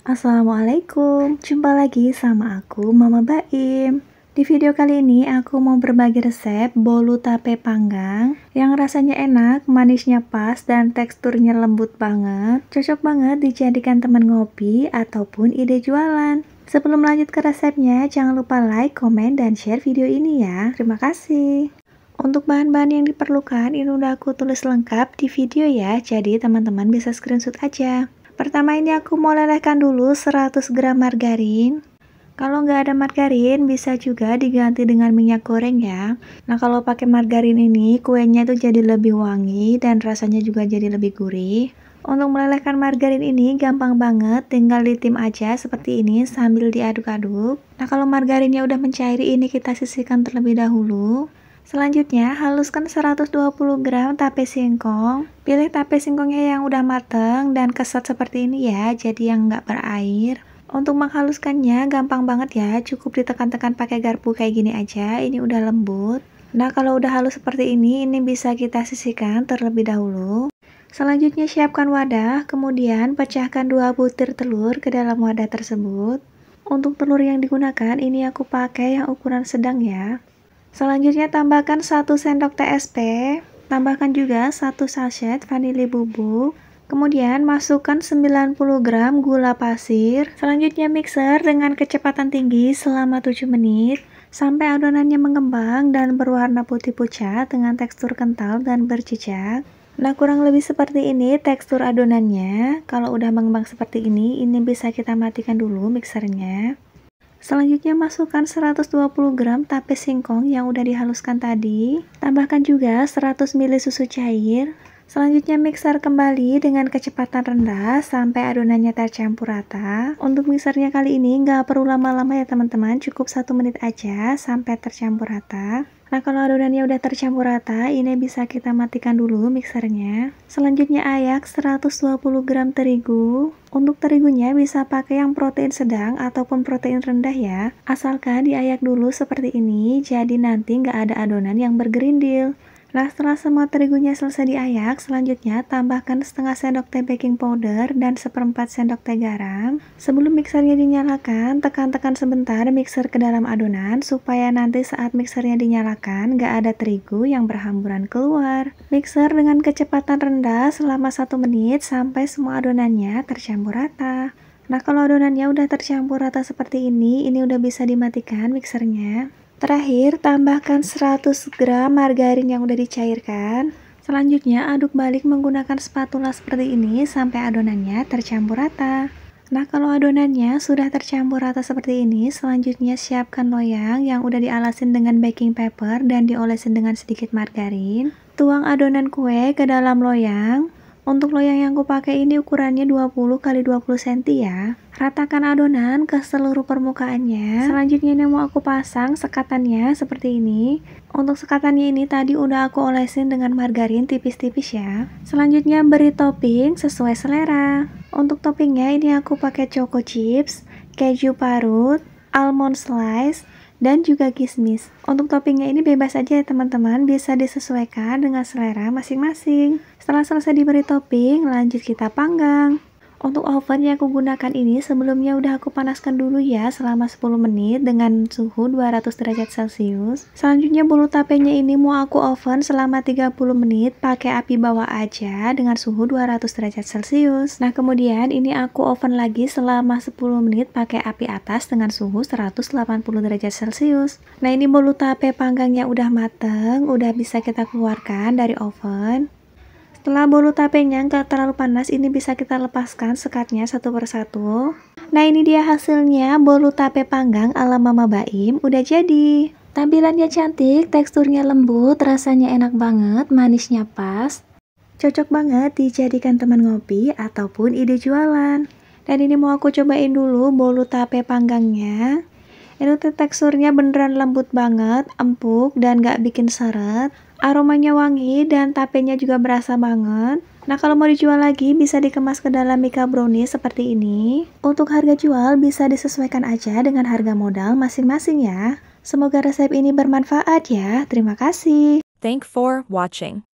Assalamualaikum, jumpa lagi sama aku Mama Baim. Di video kali ini aku mau berbagi resep bolu tape panggang yang rasanya enak, manisnya pas, dan teksturnya lembut banget. Cocok banget dijadikan teman ngopi ataupun ide jualan. Sebelum lanjut ke resepnya, jangan lupa like, komen, dan share video ini ya. Terima kasih. Untuk bahan-bahan yang diperlukan ini udah aku tulis lengkap di video ya, jadi teman-teman bisa screenshot aja. Pertama ini aku mau lelehkan dulu 100 gram margarin. Kalau nggak ada margarin bisa juga diganti dengan minyak goreng ya. Nah kalau pakai margarin ini kuenya itu jadi lebih wangi dan rasanya juga jadi lebih gurih. Untuk melelehkan margarin ini gampang banget, tinggal ditim aja seperti ini sambil diaduk-aduk. Nah kalau margarinnya udah mencair ini kita sisihkan terlebih dahulu. Selanjutnya, haluskan 120 gram tape singkong. Pilih tape singkongnya yang udah mateng dan keset seperti ini ya, jadi yang nggak berair. Untuk menghaluskannya gampang banget ya, cukup ditekan-tekan pakai garpu kayak gini aja, ini udah lembut. Nah, kalau udah halus seperti ini bisa kita sisihkan terlebih dahulu. Selanjutnya siapkan wadah, kemudian pecahkan 2 butir telur ke dalam wadah tersebut. Untuk telur yang digunakan, ini aku pakai yang ukuran sedang ya. Selanjutnya tambahkan 1 sendok TSP, tambahkan juga 1 sachet vanili bubuk, kemudian masukkan 90 gram gula pasir. Selanjutnya mixer dengan kecepatan tinggi selama 7 menit, sampai adonannya mengembang dan berwarna putih pucat dengan tekstur kental dan berjejak. Nah kurang lebih seperti ini tekstur adonannya. Kalau udah mengembang seperti ini bisa kita matikan dulu mixernya. Selanjutnya masukkan 120 gram tape singkong yang udah dihaluskan tadi. Tambahkan juga 100 ml susu cair. Selanjutnya mixer kembali dengan kecepatan rendah sampai adonannya tercampur rata. Untuk mixernya kali ini nggak perlu lama-lama ya teman-teman, cukup 1 menit aja sampai tercampur rata. Nah kalau adonannya udah tercampur rata, ini bisa kita matikan dulu mixernya. Selanjutnya ayak 120 gram terigu. Untuk terigunya bisa pakai yang protein sedang ataupun protein rendah ya. Asalkan diayak dulu seperti ini, jadi nanti nggak ada adonan yang bergerindil. Nah setelah semua terigunya selesai diayak, selanjutnya tambahkan setengah sendok teh baking powder dan seperempat sendok teh garam. Sebelum mixernya dinyalakan, tekan-tekan sebentar mixer ke dalam adonan supaya nanti saat mixernya dinyalakan nggak ada terigu yang berhamburan keluar. Mixer dengan kecepatan rendah selama 1 menit sampai semua adonannya tercampur rata. Nah kalau adonannya udah tercampur rata seperti ini udah bisa dimatikan mixernya. Terakhir, tambahkan 100 gram margarin yang udah dicairkan. Selanjutnya, aduk balik menggunakan spatula seperti ini sampai adonannya tercampur rata. Nah, kalau adonannya sudah tercampur rata seperti ini, selanjutnya siapkan loyang yang udah dialasin dengan baking paper dan diolesin dengan sedikit margarin. Tuang adonan kue ke dalam loyang. Untuk loyang yang aku pakai ini ukurannya 20 x 20 cm ya. Ratakan adonan ke seluruh permukaannya. Selanjutnya ini mau aku pasang sekatannya seperti ini. Untuk sekatannya ini tadi udah aku olesin dengan margarin tipis-tipis ya. Selanjutnya beri topping sesuai selera. Untuk toppingnya ini aku pakai choco chips, keju parut, almond slice, dan juga kismis. Untuk toppingnya ini bebas aja ya teman-teman, bisa disesuaikan dengan selera masing-masing. Setelah selesai diberi topping, lanjut kita panggang. Untuk oven yang aku gunakan ini sebelumnya udah aku panaskan dulu ya selama 10 menit dengan suhu 200 derajat celcius. Selanjutnya bolu tapenya ini mau aku oven selama 30 menit pakai api bawah aja dengan suhu 200 derajat celcius. Nah kemudian ini aku oven lagi selama 10 menit pakai api atas dengan suhu 180 derajat celcius. Nah ini bolu tape panggangnya udah mateng, udah bisa kita keluarkan dari oven. Setelah bolu tapenya nggak terlalu panas, ini bisa kita lepaskan sekatnya satu persatu. Nah ini dia hasilnya bolu tape panggang ala Mama Baim udah jadi. Tampilannya cantik, teksturnya lembut, rasanya enak banget, manisnya pas. Cocok banget dijadikan teman ngopi ataupun ide jualan. Dan ini mau aku cobain dulu bolu tape panggangnya. Ini tuh teksturnya beneran lembut banget, empuk dan gak bikin seret. Aromanya wangi dan tapenya juga berasa banget. Nah kalau mau dijual lagi bisa dikemas ke dalam Mika brownie seperti ini. Untuk harga jual bisa disesuaikan aja dengan harga modal masing-masing ya. Semoga resep ini bermanfaat ya. Terima kasih. Thank for watching.